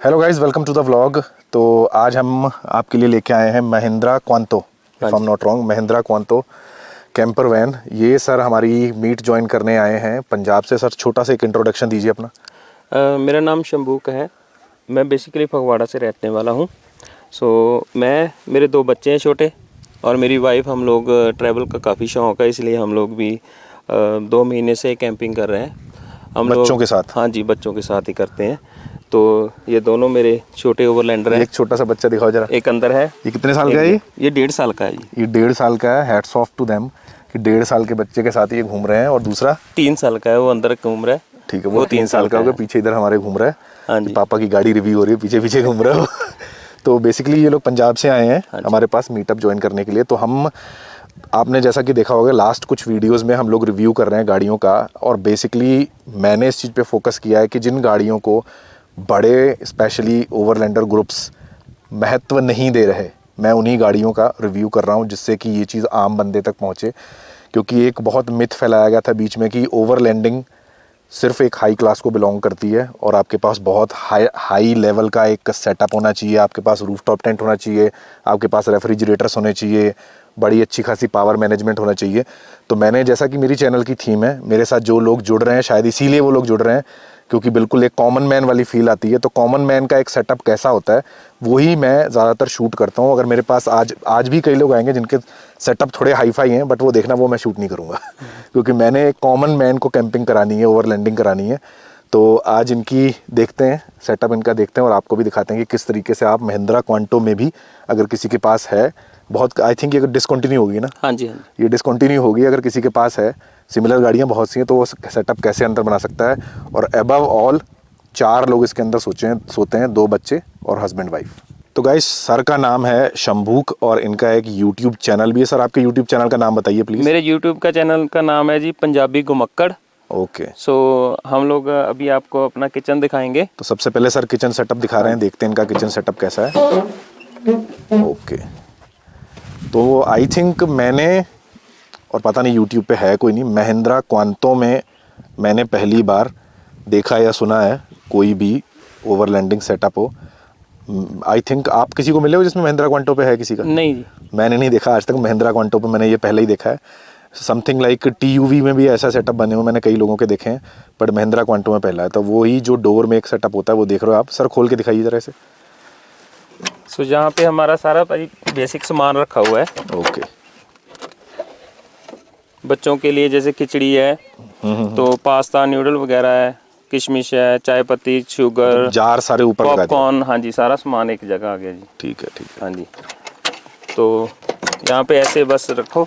Hello guys, welcome to the vlog. तो आज हम आपके लिए लेके आए हैं Mahindra Quanto, if I am not wrong, Mahindra Quanto camper van. ये सर हमारी मीट ज्वाइन करने आए हैं पंजाब से। सर छोटा सा एक इंट्रोडक्शन दीजिए अपना। मेरा नाम शंभूक है। मैं बेसिकली फगवाड़ा से रहने वाला हूँ। मेरे 2 बच्चे हैं छोटे और मेरी वाइफ। हम लोग ट्रैवल का काफ़ी शौक़ है, इसलिए हम लोग भी 2 महीने से कैंपिंग कर रहे हैं। हम बच्चों लोग के साथ? हाँ जी, बच्चों के साथ ही करते हैं। तो ये दोनों मेरे छोटे ओवरलैंडर हैं। एक छोटा सा बच्चा दिखाओ जरा। एक अंदर है। ये कितने साल का है? ये 1.5 साल का है जी। ये 1.5 साल का है। हैट्स ऑफ टू देम कि 1.5 साल के बच्चे के साथ ये घूम रहे हैं। और दूसरा 3 साल का है, वो अंदर घूम रहा है। ठीक है, वो 3 साल का होगा। पीछे इधर हमारे घूम रहा है। हाँ जी। पापा की गाड़ी रिव्यू हो रही है, पीछे पीछे घूम रहा है। तो बेसिकली ये लोग पंजाब से आए हैं हमारे पास मीटअप ज्वाइन करने के लिए। तो हम, आपने जैसा कि देखा होगा लास्ट कुछ वीडियोस में हम लोग रिव्यू कर रहे हैं गाड़ियों का। और बेसिकली मैंने इस चीज़ पे फोकस किया है कि जिन गाड़ियों को बड़े स्पेशली ओवरलैंडर ग्रुप्स महत्व नहीं दे रहे, मैं उन्हीं गाड़ियों का रिव्यू कर रहा हूँ, जिससे कि ये चीज़ आम बंदे तक पहुँचे। क्योंकि एक बहुत मिथ फैलाया गया था बीच में कि ओवरलैंडिंग सिर्फ एक हाई क्लास को बिलोंग करती है और आपके पास बहुत हाई लेवल का एक सेटअप होना चाहिए, आपके पास रूफटॉप टेंट होना चाहिए, आपके पास रेफ्रिजरेटर्स होने चाहिए, बड़ी अच्छी खासी पावर मैनेजमेंट होना चाहिए। तो मैंने, जैसा कि मेरी चैनल की थीम है, मेरे साथ जो लोग जुड़ रहे हैं शायद इसीलिए वो लोग जुड़ रहे हैं, क्योंकि बिल्कुल एक कॉमन मैन वाली फील आती है। तो कॉमन मैन का एक सेटअप कैसा होता है वही मैं ज़्यादातर शूट करता हूँ। अगर मेरे पास आज भी कई लोग आएंगे जिनके सेटअप थोड़े हाई फाई हैं, बट वो देखना, वो मैं शूट नहीं करूँगा। क्योंकि मैंने एक कॉमन मैन को कैंपिंग करानी है, ओवरलैंडिंग करानी है। तो आज इनकी देखते हैं, सेटअप इनका देखते हैं और आपको भी दिखाते हैं कि किस तरीके से आप महिंद्रा क्वांटो में भी, अगर किसी के पास है, बहुत, आई थिंक ये डिसकंटिन्यू होगी ना? हाँ जी, हाँ जी। ये डिसकंटिन्यू होगी। अगर किसी के पास है, सिमिलर गाड़ियाँ बहुत सी हैं, तो वो सेटअप कैसे अंदर बना सकता है। और अबव ऑल 4 लोग इसके अंदर सोते हैं, 2 बच्चे और हस्बैंड वाइफ। तो गाइस, सर का नाम है शंभूक और इनका एक यूट्यूब चैनल भी है। सर आपके यूट्यूब चैनल का नाम बताइए प्लीज़। मेरे यूट्यूब का चैनल का नाम है जी पंजाबी घुमक्कड़। ओके। हम लोग अभी आपको अपना किचन दिखाएंगे। तो सबसे पहले सर किचन सेटअप दिखा रहे हैं, देखते हैं इनका किचन सेटअप कैसा है। ओके। तो आई थिंक मैंने, और पता नहीं यूट्यूब पे है कोई नहीं, महिंद्रा क्वांटो में मैंने पहली बार देखा या सुना है कोई भी ओवरलैंडिंग सेटअप हो। आई थिंक आप किसी को मिले हो जिसमें महिंद्रा क्वांटो पे है किसी का? नहीं जी, मैंने नहीं देखा आज तक महिंद्रा क्वांटो पे। मैंने ये पहले ही देखा है। समथिंग लाइक TUV में भी ऐसा सेटअप बने हुए मैंने कई लोगों के देखे हैं, बट महिंद्रा क्वांटो में पहला है। तो वही जो डोर में एक सेटअप होता है वो देख रहे हो आप। सर खोल के दिखाइए जरा इसे। जहाँ पे हमारा सारा बेसिक सामान रखा हुआ है। ओके। बच्चों के लिए जैसे खिचड़ी है, तो पास्ता न्यूडल वगैरह है, किशमिश है, चाय पत्ती, शुगर, जार सारे ऊपर लगा दिए। पॉपकॉर्न। हाँ जी, सारा सामान एक जगह आ गया जी। ठीक है, ठीक है। हाँ जी। तो यहाँ पे ऐसे बस रखो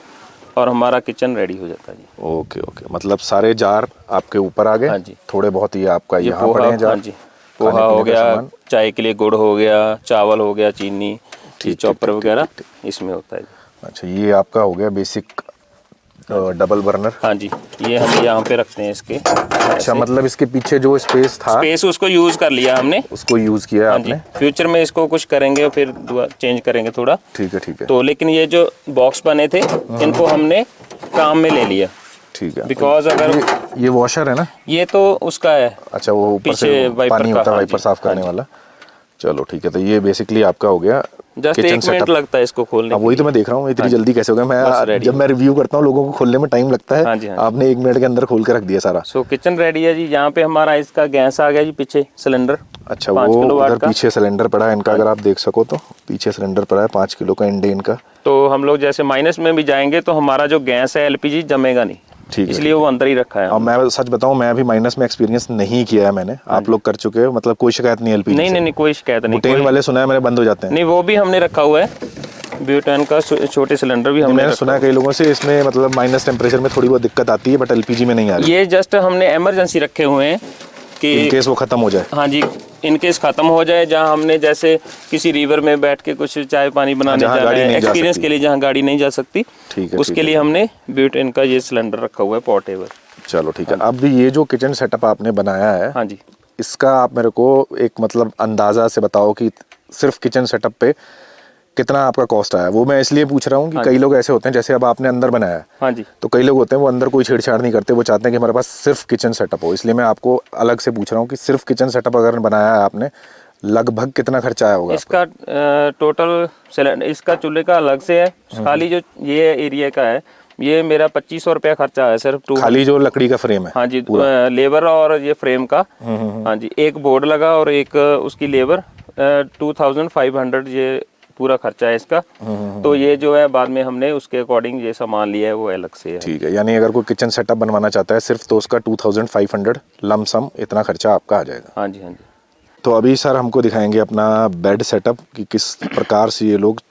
और हमारा किचन रेडी हो जाता है जी। ओके ओके, मतलब सारे जार आपके ऊपर आ गए। हाँ जी। थोड़े बहुत ये आपका ये यहाँ पड़े हैं जार। हाँ जी, पोहा हो गया, चाय के लिए गुड़ हो गया, चावल हो गया, चीनी, चॉपर वगैरह इसमें होता है जी। अच्छा, ये आपका हो गया बेसिक डबल बर्नर। हाँ जी, ये हम यहाँ पे रखते हैं इसके। अच्छा, मतलब इसके पीछे जो स्पेस था, स्पेस उसको यूज़ कर लिया हमने, उसको यूज़ किया हाँ आपने। जी। फ्यूचर में इसको कुछ करेंगे, फिर चेंज करेंगे थोड़ा। ठीक है, ठीक है। तो लेकिन ये जो बॉक्स बने थे इनको हमने काम में ले लिया। ठीक है। बिकॉज अगर ये वॉशर है ना? ये तो उसका है। अच्छा, वो ऊपर से पानी होता है वाइपर साफ करने वाला। चलो ठीक है। तो ये बेसिकली आपका हो गया जस्ट 1 मिनट लगता है इसको खोलने। वही तो मैं देख रहा हूँ, इतनी जल्दी कैसे हो गया। मैं जब मैं रिव्यू करता हूँ लोगों को खोलने में टाइम लगता है। हाँ जी, हाँ। आपने 1 मिनट के अंदर खोल के रख दिया सारा। किचन रेडी है जी। यहाँ पे हमारा इसका गैस आ गया जी, पीछे सिलेंडर। अच्छा, वो उधर पीछे सिलेंडर पड़ा है इनका, अगर आप देख सको तो पीछे सिलेंडर पड़ा है 5 किलो का इंडेन का। तो हम लोग जैसे माइनस में भी जाएंगे तो हमारा जो गैस है LPG जमेगा नहीं, ठीक है, इसलिए वो अंदर ही रखा है। और मैं सच बताऊं, मैं अभी माइनस में एक्सपीरियंस नहीं किया है मैंने। आप लोग कर चुके हो, मतलब कोई शिकायत नहीं LPG नहीं, नहीं कोई शिकायत नहीं। बुटेन वाले सुना है मैंने बंद हो जाते हैं। नहीं, वो भी हमने रखा हुआ है, ब्यूटेन का छोटे सिलेंडर भी हमने सुना है कई लोगों से इसमें मतलब माइनस टेम्परेचर में थोड़ी बहुत दिक्कत आती है, बट LPG में नहीं आ रही। ये जस्ट हमने इमरजेंसी रखे हुए हैं कि इन केस वो खत्म हो जाए। हाँ जी, इन केस खत्म हो जाए, जहाँ हमने जैसे किसी रिवर में बैठ के कुछ चाय पानी बनाने जाना है, एक्सपीरियंस के लिए, जहाँ गाड़ी नहीं जा सकती, ठीक है, उसके लिए हमने ब्यूटेन का ये सिलेंडर रखा हुआ है, पोर्टेबल। चलो ठीक है। अब ये जो किचन सेटअप आपने बनाया है, हाँ जी, इसका आप मेरे को एक मतलब अंदाजा से बताओ कि सिर्फ किचन सेटअप पे कितना आपका कॉस्ट आया। वो मैं इसलिए पूछ रहा हूँ कि कई लोग ऐसे होते हैं, जैसे अब आपने अंदर बनाया है, हाँ जी, तो कई लोग होते हैं वो अंदर कोई छेड़छाड़ नहीं करते, वो चाहते हैं कि हमारे पास सिर्फ किचन सेटअप हो। इसलिए मैं आपको अलग से पूछ रहा हूँ कि सिर्फ किचन सेटअप अगर बनाया है आपने, लगभग कितना खर्चा आया होगा इसका टोटल सिलेंडर, इसका चूल्हे का अलग से है, खाली जो ये एरिया का है ये मेरा 2500 रुपया खर्चा है सिर्फ। खाली जो लकड़ी का फ्रेम है? हाँ जी, लेबर और ये फ्रेम का। हाँ जी, एक बोर्ड लगा और एक उसकी लेबर, 2500 ये पूरा खर्चा है इसका। तो ये जो है बाद में हमने उसके अकॉर्डिंग ये सामान लिया है वो अलग से है। ठीक है, यानी अगर कोई किचन सेटअप बनवाना चाहता है सिर्फ तो उसका 2500 लमसम इतना खर्चा आपका आ जाएगा। हाँ जी, हाँ जी। तो अभी सर हमको दिखाएंगे अपना बेड सेटअप कि किस प्रकार से ये लोग,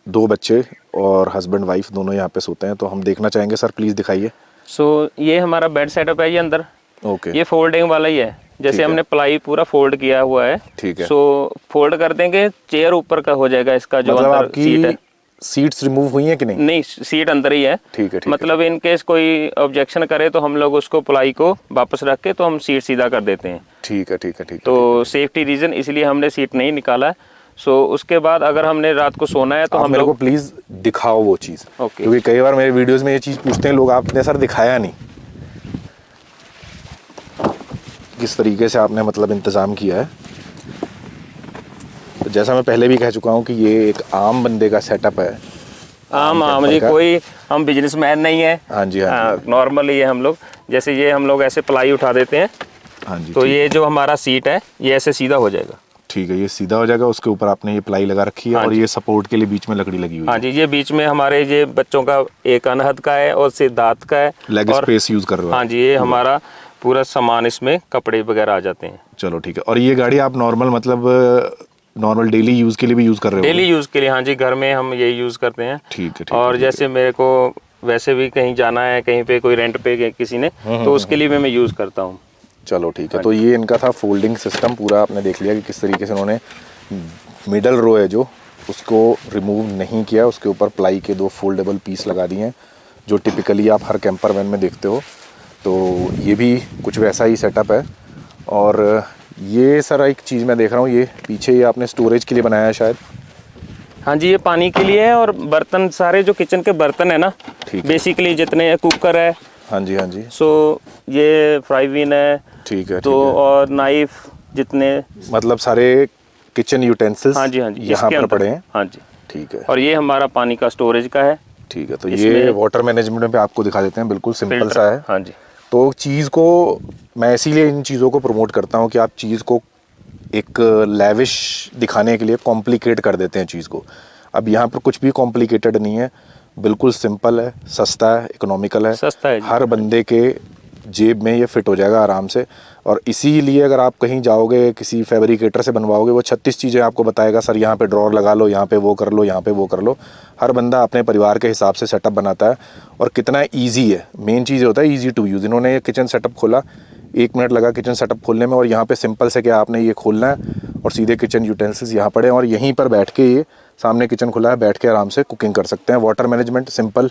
2 बच्चे और हस्बैंड वाइफ दोनों यहाँ पे सोते हैं। तो हम देखना चाहेंगे सर, प्लीज़ दिखाइए। सो ये हमारा बेड सेटअप है ये अंदर। ओके। ये फोल्डिंग वाला ही है, जैसे हमने प्लाई पूरा फोल्ड किया हुआ है। ठीक है। सो फोल्ड कर देंगे, चेयर ऊपर का हो जाएगा इसका जो मतलब अंदर आपकी सीट है। सीट्स रिमूव हुई हैं कि नहीं? नहीं, सीट अंदर ही है। ठीक है, ठीक मतलब इन केस कोई ऑब्जेक्शन करे तो हम लोग उसको प्लाई को वापस रख के तो हम सीट सीधा कर देते हैं। ठीक है, ठीक है, ठीक है। तो सेफ्टी रीजन इसलिए हमने सीट नहीं निकाला है। सो उसके बाद अगर हमने रात को सोना है तो आप हम मेरे को लोग प्लीज़ दिखाओ वो चीज़। ओके। क्योंकि कई बार मेरे वीडियोस में ये चीज़ पूछते हैं लोग, आपने सर दिखाया नहीं किस तरीके से आपने मतलब इंतज़ाम किया है। तो जैसा मैं पहले भी कह चुका हूँ कि ये एक आम बंदे का सेटअप है। आम जी, कोई हम बिजनेसमैन नहीं है। हाँ जी, हाँ जी। नॉर्मली ये हम लोग, जैसे ये हम लोग ऐसे प्लाई उठा देते हैं हाँ जी। तो ये जो हमारा सीट है ये ऐसे सीधा हो जाएगा। ठीक है, ये सीधा हो जाएगा। उसके ऊपर आपने ये प्लाई लगा रखी है। हाँ और जी। ये सपोर्ट के लिए बीच में लकड़ी लगी हुई हाँ है। जी, ये बीच में हमारे ये बच्चों का एक अनहद का है और सिद्धार्थ का है। लेग और स्पेस यूज़ कर रहे हो? हाँ जी, ये हमारा पूरा सामान, इसमें कपड़े वगैरह आ जाते हैं। चलो ठीक है। और ये गाड़ी आप नॉर्मल मतलब नॉर्मल डेली यूज़ के लिए भी यूज़ कर रहे हो? डेली यूज़ के लिए, हाँ जी, घर में हम ये यूज़ करते हैं। ठीक है, ठीक और है, जैसे मेरे को वैसे भी कहीं जाना है, कहीं पे कोई रेंट पे किसी ने, तो उसके लिए भी मैं यूज़ करता हूँ। चलो ठीक है। तो ये इनका था फोल्डिंग सिस्टम पूरा। आपने देख लिया कि किस तरीके से उन्होंने मिडल रो है जो उसको रिमूव नहीं किया, उसके ऊपर प्लाई के 2 फोल्डेबल पीस लगा दिए हैं जो टिपिकली आप हर कैंपर वैन में देखते हो। तो ये भी कुछ वैसा ही सेटअप है। और ये सर एक चीज़ मैं देख रहा हूँ, ये पीछे ये आपने स्टोरेज के लिए बनाया है शायद? हाँ जी, ये पानी के लिए है और बर्तन, सारे जो किचन के बर्तन है ना, ठीक है। बेसिकली जितने कुकर है, हाँ जी, हाँ जी। सो ये फ्राई पैन है, ठीक है, तो ठीक है। और नाइफ जितने, मतलब सारे किचन यूटेंसिल्स हाँ जी, हाँ जी, यहाँ इसके पर अंदर पड़े हैं। हाँ जी। ठीक है, और ये हमारा पानी का स्टोरेज का है। ठीक है। तो ये इसमें वाटर मैनेजमेंट पे आपको दिखा देते हैं, बिल्कुल सिंपल फिल्टर, सा है। हाँ जी। तो चीज़ को मैं इसीलिए इन चीज़ों को प्रमोट करता हूँ कि आप चीज़ को एक लैविश दिखाने के लिए कॉम्प्लिकेट कर देते हैं चीज़ को। अब यहाँ पर कुछ भी कॉम्प्लिकेटेड नहीं है, बिल्कुल सिंपल है, सस्ता है, इकोनॉमिकल है, सस्ता है जी। हर बंदे के जेब में ये फिट हो जाएगा आराम से। और इसीलिए अगर आप कहीं जाओगे किसी फैब्रिकेटर से बनवाओगे, वो 36 चीज़ें आपको बताएगा, सर यहाँ पे ड्रॉर लगा लो, यहाँ पे वो कर लो, यहाँ पे वो कर लो। हर बंदा अपने परिवार के हिसाब से सेटअप बनाता है और कितना ईजी है, मेन चीज़ होता है ईजी टू यूज़। इन्होंने ये किचन सेटअप खोला, 1 मिनट लगा किचन सेटअप खोलने में, और यहाँ पे सिंपल से क्या आपने ये खोलना है और सीधे किचन यूटेंसिल्स यहाँ पड़े हैं और यहीं पर बैठ के, ये सामने किचन खुला है, बैठ के आराम से कुकिंग कर सकते हैं। वाटर मैनेजमेंट सिंपल,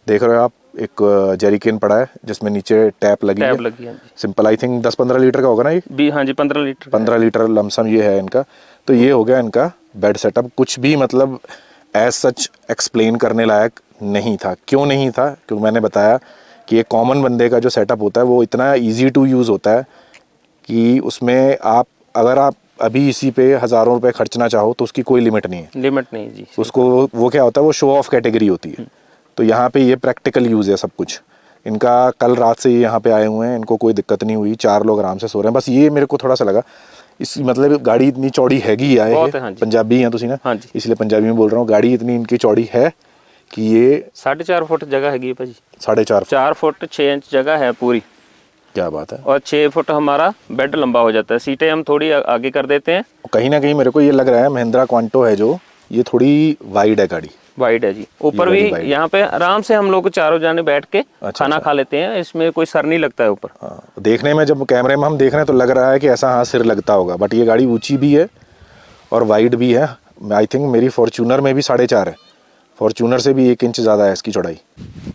देख रहे हो आप, एक जेरिकेन पड़ा है जिसमें नीचे टैप लगी है। सिंपल, आई थिंक 10-15 लीटर का होगा ना ये? हाँ जी, 15 लीटर। 15 लीटर लमसम ये है इनका। तो ये हो गया इनका बेड सेटअप। कुछ भी मतलब एज सच एक्सप्लेन करने लायक नहीं था। क्यों नहीं था? क्योंकि मैंने बताया कि एक कॉमन बंदे का जो सेटअप होता है वो इतना ईजी टू यूज़ होता है कि उसमें आप, अगर आप अभी इसी पे हज़ारों रुपए खर्चना चाहो तो उसकी कोई लिमिट नहीं है। लिमिट नहीं जी। उसको वो क्या होता है, वो शो ऑफ कैटेगरी होती है। तो यहाँ पे ये प्रैक्टिकल यूज़ है सब कुछ इनका। कल रात से ये यहाँ पे आए हुए हैं, इनको कोई दिक्कत नहीं हुई, 4 लोग आराम से सो रहे हैं। बस ये मेरे को थोड़ा सा लगा, इस मतलब गाड़ी इतनी चौड़ी हैगी आए बहुत है, हाँ जी। पंजाबी हैं तुसी ना? हाँ जी। इसलिए पंजाबी में बोल रहा हूँ। गाड़ी इतनी इनकी चौड़ी है कि ये 4.5 फुट जगह हैगी भाजी। 4.5 4 फुट 6 इंच जगह है पूरी। क्या बात है। और 6 फुट हमारा बेड लंबा हो जाता है। सीटें हम थोड़ी आगे कर देते हैं। कहीं ना कहीं मेरे को ये लग रहा है महिंद्रा क्वांटो है जो, ये थोड़ी वाइड है गाड़ी। वाइड है जी। ऊपर भी यहाँ पे आराम से हम लोग चारों जाने बैठ के खाना खा लेते हैं। इसमें कोई सर नहीं लगता है ऊपर। हाँ, देखने में जब कैमरे में हम देख रहे हैं तो लग रहा है कि ऐसा हाँ सिर लगता होगा, बट ये गाड़ी ऊंची भी है और वाइड भी है। आई थिंक मेरी फॉर्च्यूनर में भी 4.5 है, फॉर्च्यूनर से भी 1 इंच ज़्यादा है इसकी चौड़ाई।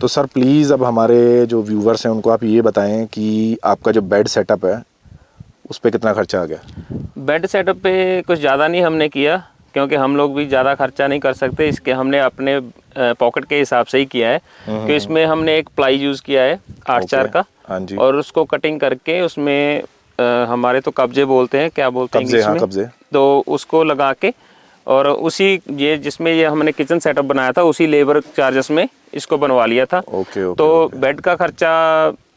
तो सर प्लीज़ अब हमारे जो व्यूवर्स हैं उनको आप ये बताएं कि आपका जो बेड सेटअप है उस पर कितना खर्चा आ गया? बेड सेटअप पे कुछ ज़्यादा नहीं हमने किया, क्योंकि हम लोग भी ज़्यादा खर्चा नहीं कर सकते। इसके हमने अपने पॉकेट के हिसाब से ही किया है। कि इसमें हमने एक प्लाई यूज़ किया है 8-4 का। हाँ जी। और उसको कटिंग करके उसमें हमारे तो कब्जे बोलते हैं, क्या बोलते हैं कब्जे, इंग्लिश हाँ में, कब्जे। तो उसको लगा के और उसी ये जिसमें ये हमने किचन सेटअप बनाया था उसी लेबर चार्जेस में इसको बनवा लिया था। Okay okay. तो बेड का खर्चा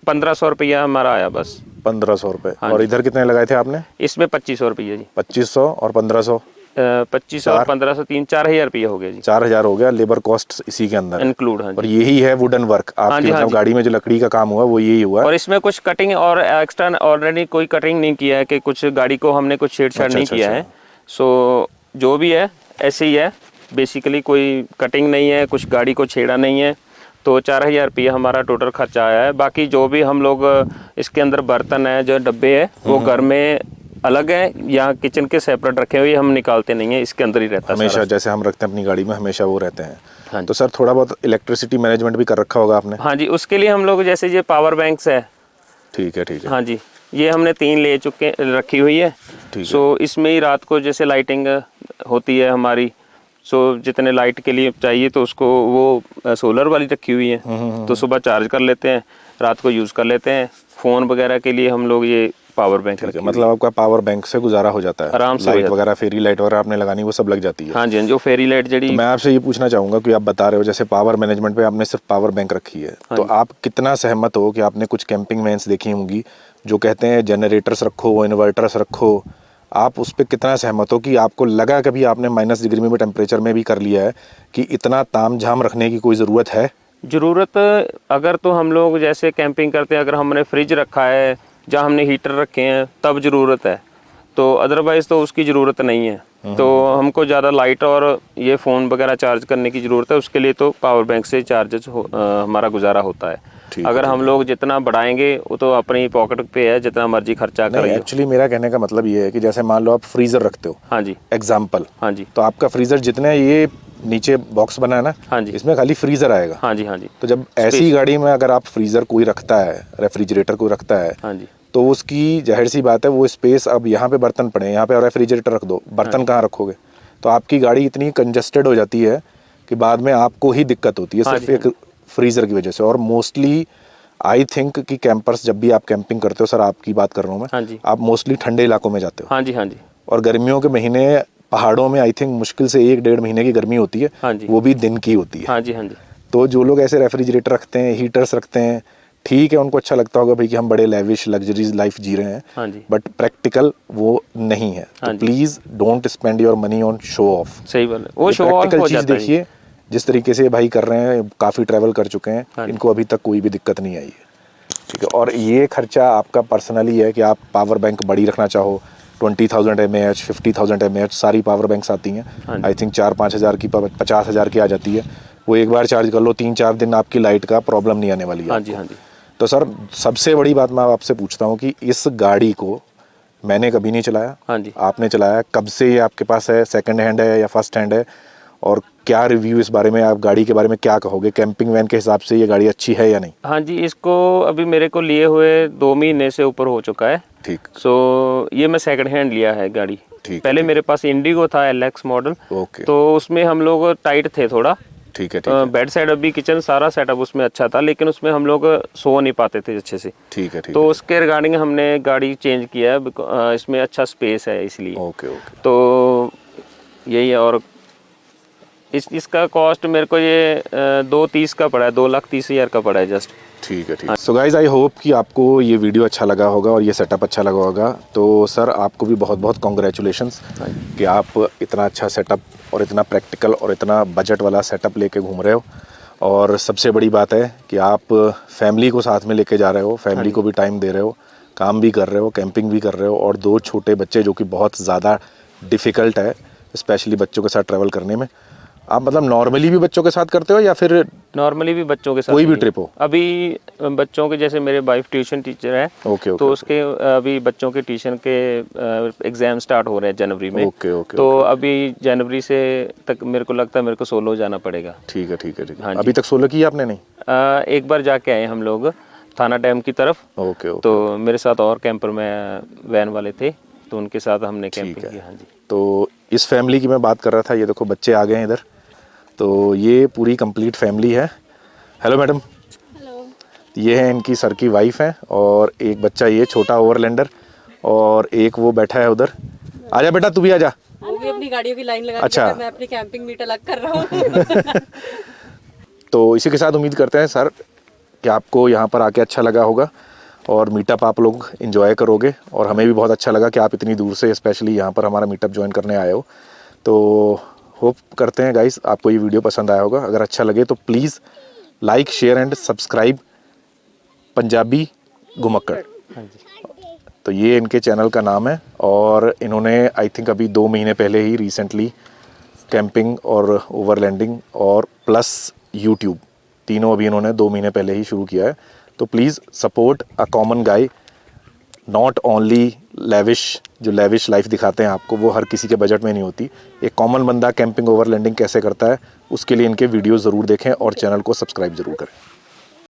1500 रुपया हमारा आया बस। 1500 रुपये। हाँ और जी। इधर कितने लगाए थे आपने? इसमें 2500 रुपये जी। 2500 और 1500, 2500 और 1500, 3-4 हज़ार रुपये हो गए जी, 4000 हो गया। लेबर कॉस्ट इसी के अंदर है। इंक्लूड। हाँ और जी। यही है वुडन वर्क हाँ आपकी, जी, हाँ मतलब जी। गाड़ी में जो लकड़ी का काम हुआ वो यही हुआ है? और इसमें कुछ कटिंग और एक्स्ट्रा ऑलरेडी कोई कटिंग नहीं किया है कि कुछ गाड़ी को हमने कुछ छेड़छाड़ अच्छा नहीं अच्छा किया अच्छा। है। सो जो भी है ऐसे ही है, बेसिकली कोई कटिंग नहीं है, कुछ गाड़ी को छेड़ा नहीं है। तो 4000 रुपये हमारा टोटल खर्चा आया है। बाकी जो भी हम लोग इसके अंदर बर्तन है, जो डब्बे है, वो घर में अलग है, यहाँ किचन के सेपरेट रखे हुए, हम निकालते नहीं है, इसके अंदर ही रहता है हमेशा सारा। जैसे हम रखते हैं अपनी गाड़ी में, हमेशा वो रहते हैं। हाँ जी। तो सर थोड़ा बहुत इलेक्ट्रिसिटी मैनेजमेंट भी कर रखा होगा आपने? हाँ जी, उसके लिए हम लोग जैसे ये पावर बैंक्स है। ठीक है ठीक है। हाँ जी, ये हमने 3 ले चुके रखी हुई है। ठीक है। सो इसमें ही रात को जैसे लाइटिंग होती है हमारी, सो जितने लाइट के लिए चाहिए तो उसको वो सोलर वाली रखी हुई है, तो सुबह चार्ज कर लेते हैं, रात को यूज़ कर लेते हैं। फ़ोन वगैरह के लिए हम लोग ये पावर बैंक रखी हुई है। मतलब आपका पावर बैंक से गुजारा हो जाता है? आराम से हो लाइट जाता है। वगैरह, फेरी लाइट वगैरह आपने लगानी वो सब लग जाती है? हाँ जी, हाँ जी, वो फेरी लाइट तो जड़ी। मैं आपसे ये पूछना चाहूँगा कि आप बता रहे हो जैसे पावर मैनेजमेंट पे आपने सिर्फ पावर बैंक रखी है, तो आप कितना सहमत हो कि आपने कुछ कैंपिंग वैन्स देखी होंगी जो कहते हैं जनरेटर्स रखो, इन्वर्टर्स रखो, आप उस पर कितना सहमत हो कि आपको लगा कभी आपने -डिग्री में भी टेम्परेचर में भी कर लिया है कि इतना ताम झाम रखने की कोई ज़रूरत है? ज़रूरत अगर तो हम लोग जैसे कैंपिंग करते हैं, अगर हमने फ्रिज रखा है, जहाँ हमने हीटर रखे हैं, तब ज़रूरत है। तो अदरवाइज़ तो उसकी ज़रूरत नहीं है। तो हमको ज़्यादा लाइट और ये फ़ोन वगैरह चार्ज करने की ज़रूरत है, उसके लिए तो पावर बैंक से चार्जेस हमारा गुजारा होता है। अगर हम लोग जितना बढ़ाएंगे वो तो अपनी पॉकेट पे है, जितना मर्जी खर्चा करें। एक्चुअली मेरा कहने का मतलब ये है कि जैसे मान लो आप फ्रीज़र रखते हो, हाँ जी, एग्जाम्पल, हाँ जी, तो आपका फ्रीज़र जितने ये नीचे बॉक्स बना है ना, हाँ जी, इसमें खाली फ्रीज़र आएगा। हाँ जी, हाँ जी। तो जब ऐसी गाड़ी में अगर आप फ्रीज़र कोई रखता है, रेफ्रिजरेटर कोई रखता है, हाँ जी, तो उसकी जाहिर सी बात है वो स्पेस, अब यहाँ पे बर्तन पड़े, यहाँ पे रेफ्रिजरेटर रख दो, बर्तन कहाँ रखोगे? तो आपकी गाड़ी इतनी कंजस्टेड हो जाती है कि बाद में आपको ही दिक्कत होती है सिर्फ एक फ्रीज़र की वजह से। और मोस्टली आई थिंक कि कैंपर्स, जब भी आप कैंपिंग करते हो, सर आपकी बात कर रहा हूँ मैं, हाँ जी, आप मोस्टली ठंडे इलाकों में जाते हो। हाँ जी, हाँ जी, और गर्मियों के महीने पहाड़ों में आई थिंक मुश्किल से 1-1.5 महीने की गर्मी होती है, हाँ जी, वो भी दिन की होती है। हाँ जी, हाँ जी। तो जो लोग ऐसे रेफ्रिजरेटर रखते हैं, हीटर्स रखते हैं, ठीक है, उनको अच्छा लगता होगा भाई कि हम बड़े लेविश लग्जरीज लाइफ जी रहे हैं, हाँ जी, बट प्रैक्टिकल वो नहीं है। तो please don't spend your money on show off. सही बात है, वो शो ऑफ प्रैक्टिकल हो चीज़ जाता है। देखिए, जिस तरीके से भाई कर रहे हैं, काफ़ी ट्रैवल कर चुके हैं, इनको अभी तक कोई भी दिक्कत नहीं आई है, ठीक है। और ये खर्चा आपका पर्सनली है कि आप पावर बैंक बड़ी रखना चाहो, 20,000 mAh, 50,000 mAh सारी पावर बैंक्स आती हैं, आई थिंक 4-5 हज़ार की, 50 हज़ार की आ जाती है। वो एक बार चार्ज कर लो, 3-4 दिन आपकी लाइट का प्रॉब्लम नहीं आने वाली है। हाँ जी, हाँ जी। तो सर सबसे बड़ी बात मैं आपसे पूछता हूँ कि इस गाड़ी को मैंने कभी नहीं चलाया, हाँ जी, आपने चलाया, कब से ये आपके पास है, सेकंड हैंड है या फर्स्ट हैंड है, और क्या रिव्यू इस बारे में, आप गाड़ी के बारे में क्या कहोगे? कैंपिंग वैन के हिसाब से ये गाड़ी अच्छी है या नहीं? हाँ जी, इसको अभी मेरे को लिए हुए 2 महीने से ऊपर हो चुका है। ठीक। सो ये मैं सेकंड हैंड लिया है गाड़ी। ठीक। पहले मेरे पास इंडिगो था LX मॉडल, ओके। तो उसमें हम लोग टाइट थे थोड़ा। ठीक है ठीक है बेड साइड भी, किचन सारा सेटअप उसमें अच्छा था, लेकिन उसमें हम लोग सो नहीं पाते थे अच्छे से। ठीक है ठीक तो है। उसके रिगार्डिंग हमने गाड़ी चेंज किया है, इसमें अच्छा स्पेस है इसलिए। Okay okay. तो यही है। और इसका कॉस्ट मेरे को ये 230 का पड़ा है, 2,30,000 का पड़ा है जस्ट। ठीक है ठीक है। सो गाइज आई होप कि आपको ये वीडियो अच्छा लगा होगा और ये सेटअप अच्छा लगा होगा। तो सर आपको भी बहुत बहुत कॉन्ग्रेचुलेशंस कि आप इतना अच्छा सेटअप और इतना प्रैक्टिकल और इतना बजट वाला सेटअप लेके घूम रहे हो। और सबसे बड़ी बात है कि आप फैमिली को साथ में लेके जा रहे हो, फैमिली को भी टाइम दे रहे हो, काम भी कर रहे हो, कैंपिंग भी कर रहे हो, और 2 छोटे बच्चे जो कि बहुत ज़्यादा डिफ़िकल्ट है स्पेशली बच्चों के साथ ट्रैवल करने में। आप मतलब नॉर्मली भी बच्चों के साथ करते हो या फिर नॉर्मली भी बच्चों के साथ? कोई भी ट्रिप हो? अभी बच्चों के, जैसे मेरे वाइफ ट्यूशन टीचर है, ओके तो उसके अभी बच्चों के ट्यूशन के एग्जाम स्टार्ट हो रहे हैं जनवरी में। Okay okay. तो अभी जनवरी से तक मेरे को लगता है मेरे को सोलो जाना पड़ेगा। ठीक है ठीक है ठीक है। हाँ जी। अभी तक सोलो किया आपने? नहीं, एक बार जाके आए हम लोग थाना डैम की तरफ। Okay okay. तो मेरे साथ और कैंपर में वैन वाले थे, तो उनके साथ हमने कैंपिंग की। हाँ जी। तो इस फैमिली की मैं बात कर रहा था, ये देखो बच्चे आ गए हैं इधर, तो ये पूरी कंप्लीट फैमिली है। Hello madam. हेलो। ये है इनकी सर की वाइफ है, और एक बच्चा ये छोटा ओवरलैंडर, और एक वो बैठा है उधर। आजा बेटा तू भी आजा। वो भी अपनी गाड़ियों की लाइन लगा अच्छा। के, मैं अपनी कैंपिंग मीट अलग कर रहा हूँ। तो इसी के साथ उम्मीद करते हैं सर कि आपको यहाँ पर आके अच्छा लगा होगा और मीटअप आप लोग एंजॉय करोगे, और हमें भी बहुत अच्छा लगा कि आप इतनी दूर से स्पेशली यहाँ पर हमारा मीटअप ज्वाइन करने आए हो। तो होप करते हैं गाइस आपको ये वीडियो पसंद आया होगा। अगर अच्छा लगे तो please like share and subscribe Punjabi Ghumakkad. तो ये इनके चैनल का नाम है, और इन्होंने आई थिंक अभी 2 महीने पहले ही रिसेंटली कैंपिंग और ओवरलैंडिंग और प्लस यूट्यूब तीनों अभी इन्होंने 2 महीने पहले ही शुरू किया है। तो please support a common guy, not only lavish. जो लेविश लाइफ दिखाते हैं आपको वो हर किसी के बजट में नहीं होती। एक कॉमन बंदा कैंपिंग ओवरलैंडिंग कैसे करता है उसके लिए इनके वीडियो ज़रूर देखें और चैनल को सब्सक्राइब ज़रूर करें।